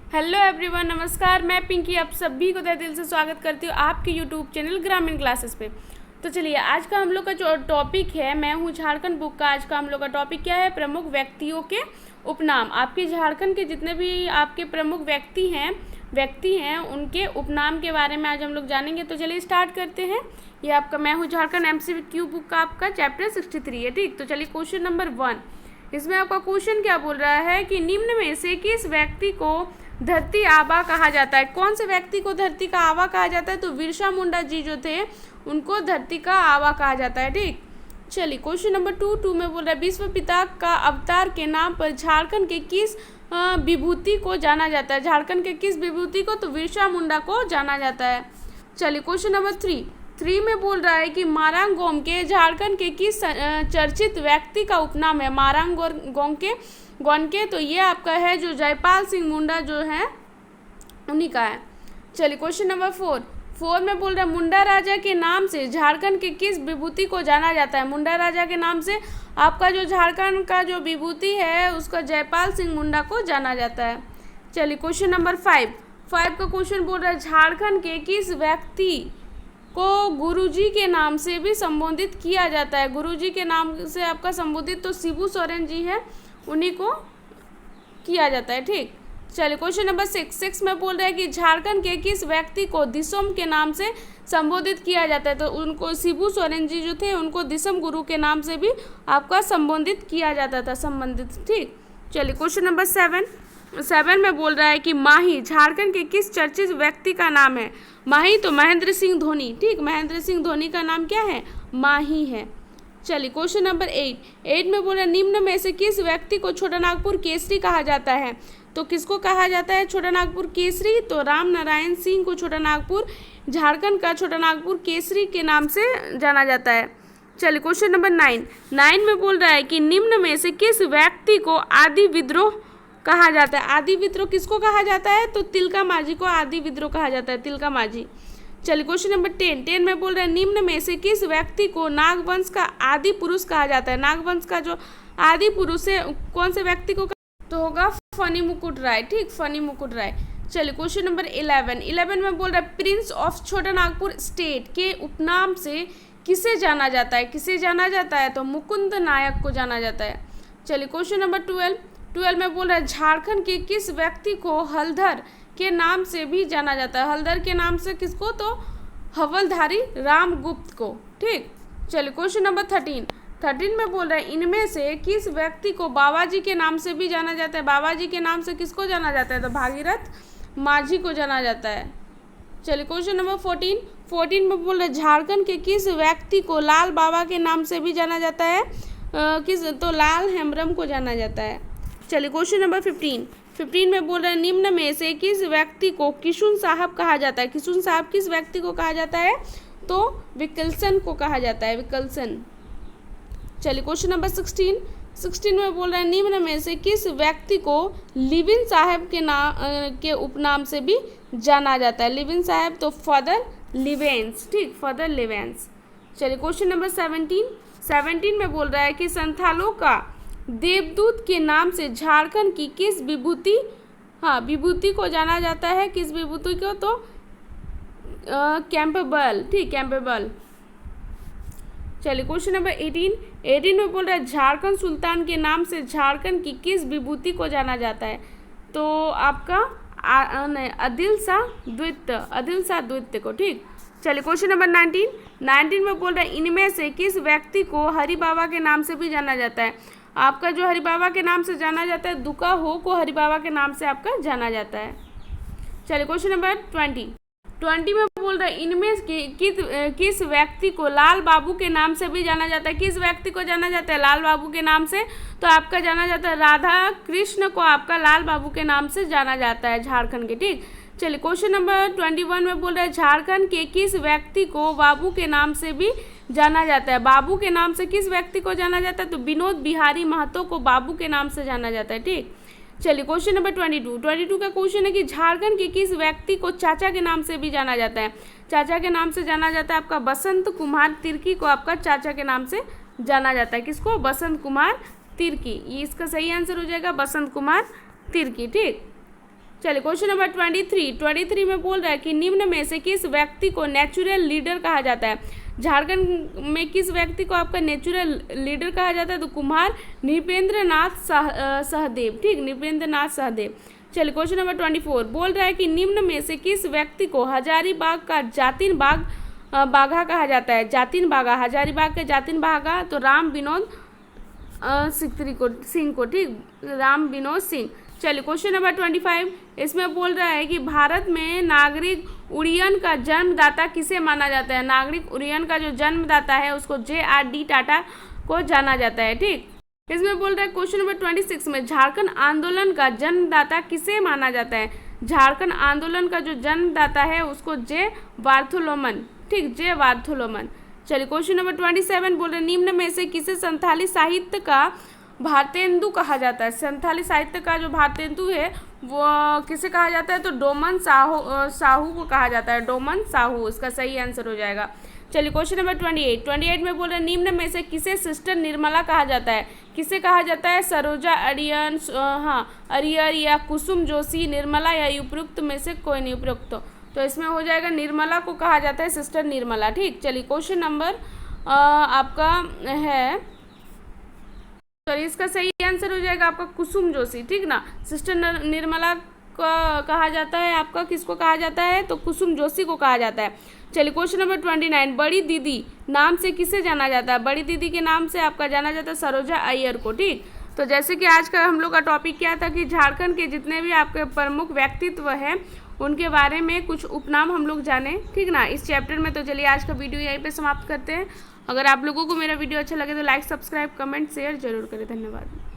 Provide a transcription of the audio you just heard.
Hello everyone, नमस्कार। मैं पिंकी आप सभी को तहे दिल से स्वागत करती हूँ आपके यूट्यूब चैनल ग्रामीण क्लासेस पे। तो चलिए, आज का हम लोग का जो टॉपिक है, मैं हूँ झारखंड बुक का। आज का हम लोग का टॉपिक क्या है? प्रमुख व्यक्तियों के उपनाम। आपके झारखंड के जितने भी आपके प्रमुख व्यक्ति हैं उनके उपनाम के बारे में आज हम लोग जानेंगे। तो चलिए स्टार्ट करते हैं। ये आपका मैं हूँ झारखंड MCQ बुक का आपका चैप्टर 63 है, ठीक। तो चलिए क्वेश्चन नंबर 1, इसमें आपका क्वेश्चन क्या बोल रहा है कि निम्न में से किस व्यक्ति को धरती आबा कहा जाता है? कौन से व्यक्ति को धरती का आबा कहा जाता है? तो बिरसा मुंडा जी जो थे उनको धरती का आबा कहा जाता है, ठीक। चलिए क्वेश्चन नंबर 2 में बोल रहा है विश्व पिता का अवतार के नाम पर झारखंड के किस विभूति को जाना जाता है? झारखंड के किस विभूति को? तो बिरसा मुंडा को जाना जाता है। चलिए क्वेश्चन नंबर 3 में बोल रहा है कि मारांग गोमके झारखंड के किस चर्चित व्यक्ति का उपनाम है? मारांग गोमके तो ये आपका है जो जयपाल सिंह मुंडा जो है उन्हीं का है। चलिए क्वेश्चन नंबर 4 में बोल रहा है मुंडा राजा के नाम से झारखंड के किस विभूति को जाना जाता है? मुंडा राजा के नाम से आपका जो झारखंड का जो विभूति है उसका जयपाल सिंह मुंडा को जाना जाता है। चलिए क्वेश्चन नंबर 5 का क्वेश्चन बोल रहा है झारखंड के किस व्यक्ति को गुरुजी के नाम से भी संबोधित किया जाता है? गुरुजी के नाम से आपका संबोधित तो शिबू सोरेन जी है, उन्हीं को किया जाता है, ठीक। चलिए क्वेश्चन नंबर 6 में बोल रहा है कि झारखंड के किस व्यक्ति को दिसम के नाम से संबोधित किया जाता है? तो उनको शिबू सोरेन जी जो थे उनको दिसम गुरु के नाम से भी आपका संबोधित किया जाता था, संबंधित, ठीक। चलिए क्वेश्चन नंबर 7 में बोल रहा है कि माही झारखंड के किस चर्चित व्यक्ति का नाम है? माही तो महेंद्र सिंह धोनी, ठीक। महेंद्र सिंह धोनी का नाम क्या है? माही है। चलिए क्वेश्चन नंबर 8 में बोल रहा है निम्न में से किस व्यक्ति को छोटा नागपुर केसरी कहा जाता है? तो किसको कहा जाता है छोटा नागपुर केसरी? तो राम नारायण सिंह को छोटा नागपुर, झारखंड का छोटा नागपुर केसरी के नाम से जाना जाता है। चलिए क्वेश्चन नंबर 9 में बोल रहा है कि निम्न में से किस व्यक्ति को आदि विद्रोह कहा जाता है? आदि विद्रोह किसको कहा जाता है? तो तिलका माझी को आदि विद्रोह कहा जाता है, तिलका माझी। चलिए क्वेश्चन नंबर 10 में बोल रहे हैं निम्न में से किस व्यक्ति को नागवंश का आदि पुरुष कहा जाता है? नागवंश का जो आदि पुरुष है कौन से व्यक्ति को? तो होगा फनी मुकुट राय, ठीक, फनी मुकुट राय। चलिए क्वेश्चन नंबर 11 में बोल रहा है प्रिंस ऑफ छोटा नागपुर स्टेट के उपनाम से किसे जाना जाता है? किसे जाना जाता है? तो मुकुंद नायक को जाना जाता है। चलिए क्वेश्चन नंबर 12 में बोल रहा है झारखंड के किस व्यक्ति को हलधर के नाम से भी जाना जाता है? हलधर के नाम से किसको? तो हवलधारी रामगुप्त को, ठीक। चलिए क्वेश्चन नंबर 13 में बोल रहा है इनमें से किस व्यक्ति को बाबाजी के नाम से भी जाना जाता है? बाबाजी के नाम से किसको जाना जाता है? तो भागीरथ माझी को जाना जाता है। चलिए क्वेश्चन नंबर 14 में बोल रहा है झारखंड के किस व्यक्ति को लाल बाबा के नाम से भी जाना जाता है? तो लाल हेम्ब्रम को जाना जाता है। चलिए क्वेश्चन नंबर 15 में बोल रहे हैं निम्न में से किस व्यक्ति को किशुन साहब कहा जाता है? किशुन साहब किस व्यक्ति को कहा जाता है? तो विकल्सन को कहा जाता है, विकल्सन। चलिए क्वेश्चन नंबर 16 में बोल रहे हैं निम्न में से किस व्यक्ति को लिविन साहब के उपनाम से भी जाना जाता है? लिविन साहब तो फादर लिवेंस, ठीक, फादर लिवेंस। चलिए क्वेश्चन नंबर 17 में बोल रहा है कि संथालों का देवदूत के नाम से झारखंड की किस विभूति को जाना जाता है? किस विभूति को? तो कैंपेबल, ठीक, कैंपेबल। चलिए क्वेश्चन नंबर 18 में बोल रहा है झारखंड सुल्तान के नाम से झारखंड की किस विभूति को जाना जाता है? तो आपका आदिल शाह द्वितीय को, ठीक। चलिए क्वेश्चन नंबर 19 में बोल रहा है इनमें से किस व्यक्ति को हरि बाबा के नाम से भी जाना जाता है? आपका जो हरि बाबा के नाम से जाना जाता है दुका हो को हरि बाबा के नाम से आपका जाना जाता है। चलिए क्वेश्चन नंबर 20 में बोल रहा है इनमें किस व्यक्ति को लाल बाबू के नाम से भी जाना जाता है? किस व्यक्ति को जाना जाता है लाल बाबू के नाम से? तो आपका जाना जाता है राधा कृष्ण को आपका लाल बाबू के नाम से जाना जाता है झारखंड के, ठीक। चलिए क्वेश्चन नंबर 21 में बोल रहा है झारखंड के किस व्यक्ति को बाबू के नाम से भी जाना जाता है? बाबू के नाम से किस व्यक्ति को जाना जाता है? तो विनोद बिहारी महतो को बाबू के नाम से जाना जाता है, ठीक। चलिए क्वेश्चन नंबर 22 का क्वेश्चन है कि झारखंड के किस व्यक्ति को चाचा के नाम से भी जाना जाता है? चाचा के नाम से जाना जाता है आपका बसंत कुमार तिर्की को आपका चाचा के नाम से जाना जाता है। किसको? बसंत कुमार तिर्की। ये इसका सही आंसर हो जाएगा बसंत कुमार तिर्की, ठीक। चलिए क्वेश्चन नंबर 23 में बोल रहा है कि निम्न में से किस व्यक्ति को नेचुरल लीडर कहा जाता है। झारखंड में किस व्यक्ति को आपका नेचुरल लीडर कहा जाता है, तो कुमार नृपेंद्र नाथ सहदेव, ठीक, नृपेंद्र नाथ सहदेव। चलिए क्वेश्चन नंबर 24 बोल रहा है कि निम्न में से किस व्यक्ति को हजारीबाग का जातिन बाघा कहा जाता है। जातिन बाघा, हजारीबाग के जातिन बाघा, तो राम विनोद सिंह को, ठीक, राम विनोद सिंह। चलिए क्वेश्चन नंबर 25 इसमें बोल रहा है कि भारत में नागरिक उड्डयन का जन्मदाता किसे माना जाता है। नागरिक उड्डयन का जो जन्मदाता है उसको JRD टाटा को जाना जाता है, ठीक। इसमें बोल रहा है क्वेश्चन नंबर 26 में झारखंड आंदोलन का जन्मदाता किसे माना जाता है। झारखंड आंदोलन का जो जन्मदाता है उसको J वार्थोलोमन, ठीक, J वार्थोलोमन। चलिए क्वेश्चन नंबर 27 बोल रहे निम्न में से किसे संथाली साहित्य का भारतेंदु कहा जाता है। संथाली साहित्य का जो भारतेंदु है वो किसे कहा जाता है, तो डोमन साहू को कहा जाता है, डोमन साहू इसका सही आंसर हो जाएगा। चलिए क्वेश्चन नंबर 28 में बोल रहे निम्न में से किसे सिस्टर निर्मला कहा जाता है। किसे कहा जाता है, सरोजा अरियर या कुसुम जोशी, निर्मला या उपयुक्त में से कोई नहीं उपयुक्त, तो इसमें हो जाएगा निर्मला को कहा जाता है सिस्टर निर्मला, ठीक। चलिए क्वेश्चन नंबर आपका है, सॉरी, इसका सही आंसर हो जाएगा आपका कुसुम जोशी, ठीक ना। सिस्टर निर्मला को कहा जाता है आपका, किसको कहा जाता है, तो कुसुम जोशी को कहा जाता है। चलिए क्वेश्चन नंबर 29 बड़ी दीदी नाम से किसे जाना जाता है। बड़ी दीदी के नाम से आपका जाना जाता है सरोजा अय्यर को, ठीक। तो जैसे कि आज का हम लोग का टॉपिक क्या था कि झारखंड के जितने भी आपके प्रमुख व्यक्तित्व हैं उनके बारे में कुछ उपनाम हम लोग जाने, ठीक ना, इस चैप्टर में। तो चलिए आज का वीडियो यहीं पे समाप्त करते हैं। अगर आप लोगों को मेरा वीडियो अच्छा लगे तो लाइक, सब्सक्राइब, कमेंट, शेयर जरूर करें। धन्यवाद।